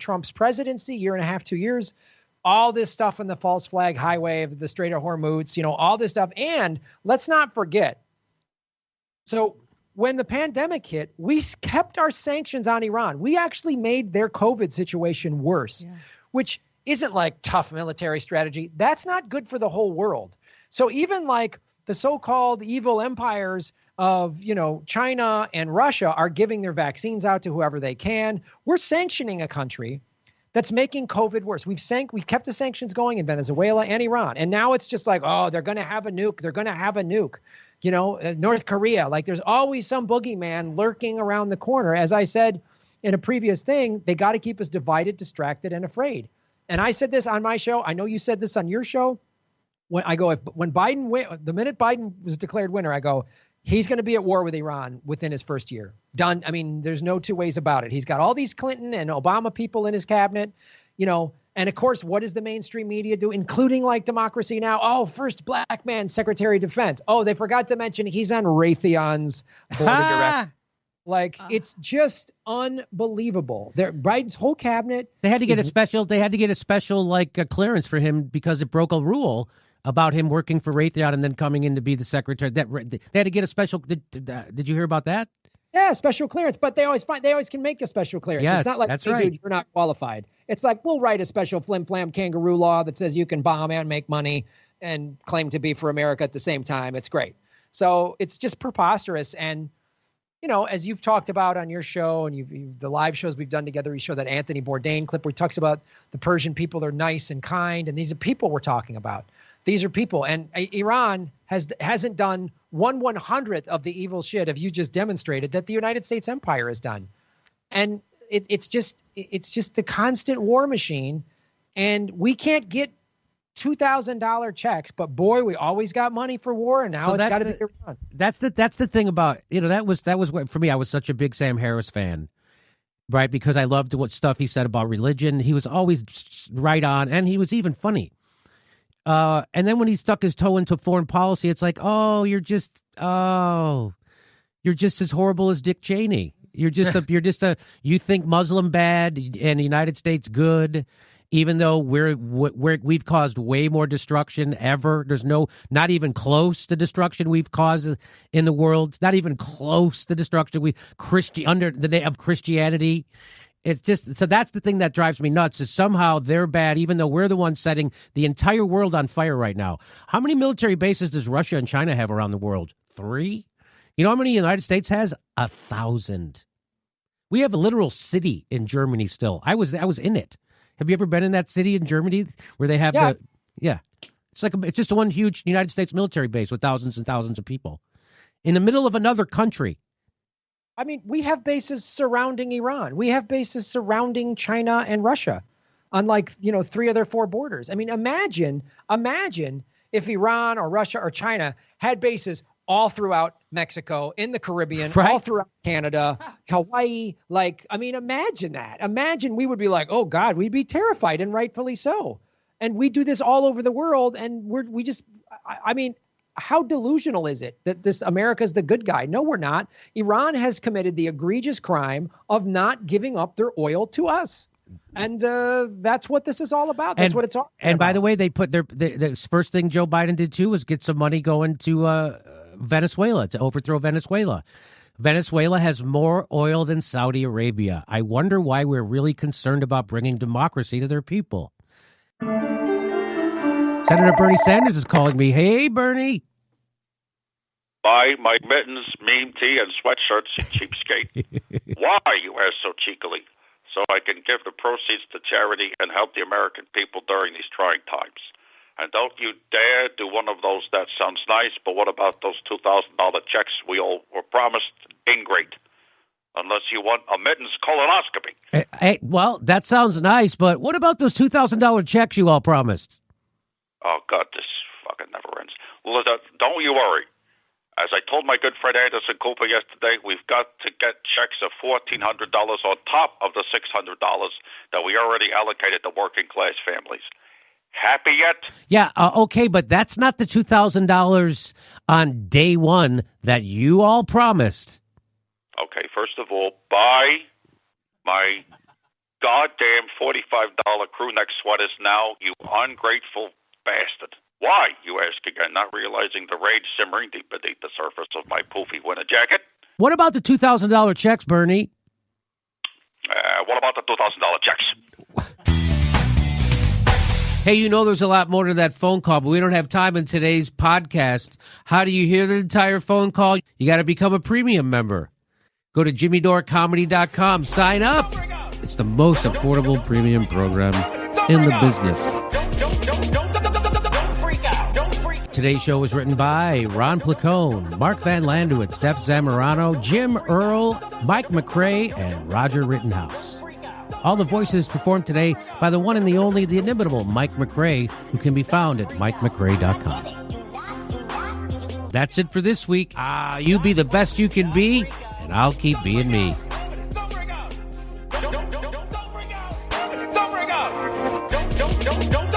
Trump's presidency, year and a half, 2 years, all this stuff in the false flag highway of the Strait of Hormuz, all this stuff. And let's not forget. So when the pandemic hit, we kept our sanctions on Iran. We actually made their COVID situation worse, which isn't like tough military strategy. That's not good for the whole world. So even like the so-called evil empires of, China and Russia are giving their vaccines out to whoever they can. We're sanctioning a country that's making COVID worse. We kept the sanctions going in Venezuela and Iran. And now it's just like, oh, they're going to have a nuke. They're going to have a nuke. North Korea, like there's always some boogeyman lurking around the corner. As I said in a previous thing, they got to keep us divided, distracted, and afraid. And I said this on my show. I know you said this on your show. When the minute Biden was declared winner, I go, he's going to be at war with Iran within his first year. Done. I mean, there's no two ways about it. He's got all these Clinton and Obama people in his cabinet, and of course, what does the mainstream media do, including like Democracy Now? Oh, first black man, Secretary of Defense. Oh, they forgot to mention he's on Raytheon's board of directors. Like, it's just unbelievable. Biden's whole cabinet. They had to get a special clearance for him because it broke a rule about him working for Raytheon and then coming in to be the secretary. They had to get a special. Did you hear about that? Yeah, special clearance. But they always can make a special clearance. Yes, it's not like, that's hey, right. Dude, you're not qualified. It's like, we'll write a special flim-flam kangaroo law that says you can bomb and make money and claim to be for America at the same time. It's great. So it's just preposterous. And, as you've talked about on your show and the live shows we've done together, we show that Anthony Bourdain clip where he talks about the Persian people are nice and kind. And these are people we're talking about. These are people. And Iran hasn't done 1/100th of the evil shit of you just demonstrated that the United States empire has done. And it's just the constant war machine. And we can't get $2,000 checks, but boy, we always got money for war, and now it's got to be Iran. That's the thing about, that was what, for me, I was such a big Sam Harris fan, right? Because I loved what stuff he said about religion. He was always right on, and he was even funny. And then when he stuck his toe into foreign policy, it's like, you're just as horrible as Dick Cheney. You think Muslim bad and the United States good, even though we've caused way more destruction ever. There's not even close to destruction we've caused in the world. It's not even close to destruction under the name of Christianity. It's just, so that's the thing that drives me nuts, is somehow they're bad, even though we're the ones setting the entire world on fire right now. How many military bases does Russia and China have around the world? 3? You know how many the United States has? 1,000. We have a literal city in Germany still. I was in it. Have you ever been in that city in Germany where they have it's just one huge United States military base with thousands and thousands of people in the middle of another country. I mean, we have bases surrounding Iran. We have bases surrounding China and Russia on 3 of their 4 borders. I mean, imagine if Iran or Russia or China had bases all throughout Mexico, in the Caribbean, right, all throughout Canada, Hawaii. Imagine that. Imagine we would be like, oh God, we'd be terrified, and rightfully so. And we do this all over the world. And how delusional is it that this America's the good guy? No, we're not. Iran has committed the egregious crime of not giving up their oil to us. And that's what this is all about. That's what it's all about. And by the way, they put the first thing Joe Biden did too was get some money going to Venezuela, to overthrow Venezuela. Venezuela has more oil than Saudi Arabia. I wonder why we're really concerned about bringing democracy to their people. Senator Bernie Sanders is calling me. Hey, Bernie. Buy my mittens, meme tee, and sweatshirts, you cheapskate. Why, you ask so cheekily? So I can give the proceeds to charity and help the American people during these trying times. And don't you dare do one of those, that sounds nice, but what about those $2,000 checks we all were promised? Ingrate. Unless you want a mittens colonoscopy. Hey, well, that sounds nice, but what about those $2,000 checks you all promised? Oh, God, this fucking never ends. Well, don't you worry. As I told my good friend Anderson Cooper yesterday, we've got to get checks of $1,400 on top of the $600 that we already allocated to working class families. Happy yet? Yeah, okay, but that's not the $2,000 on day one that you all promised. Okay, first of all, buy my goddamn $45 crew neck sweaters now, you ungrateful bastard. Why, you ask again, not realizing the rage simmering deep beneath the surface of my poofy winter jacket? What about the $2,000 checks, Bernie? What about the $2,000 checks? Hey, you know there's a lot more to that phone call, but we don't have time in today's podcast. How do you hear the entire phone call? You got to become a premium member. Go to jimmydorcomedy.com. Sign up. It's the most affordable premium program in the business. Today's show was written by Ron Placone, Mark Van Landewitz, Steph Zamorano, Jim Earl, Mike McRae, and Roger Rittenhouse. All the voices performed today by the one and the only, the inimitable Mike McRae, who can be found at MikeMcRae.com. That's it for this week. You be the best you can be, and I'll keep being me. Don't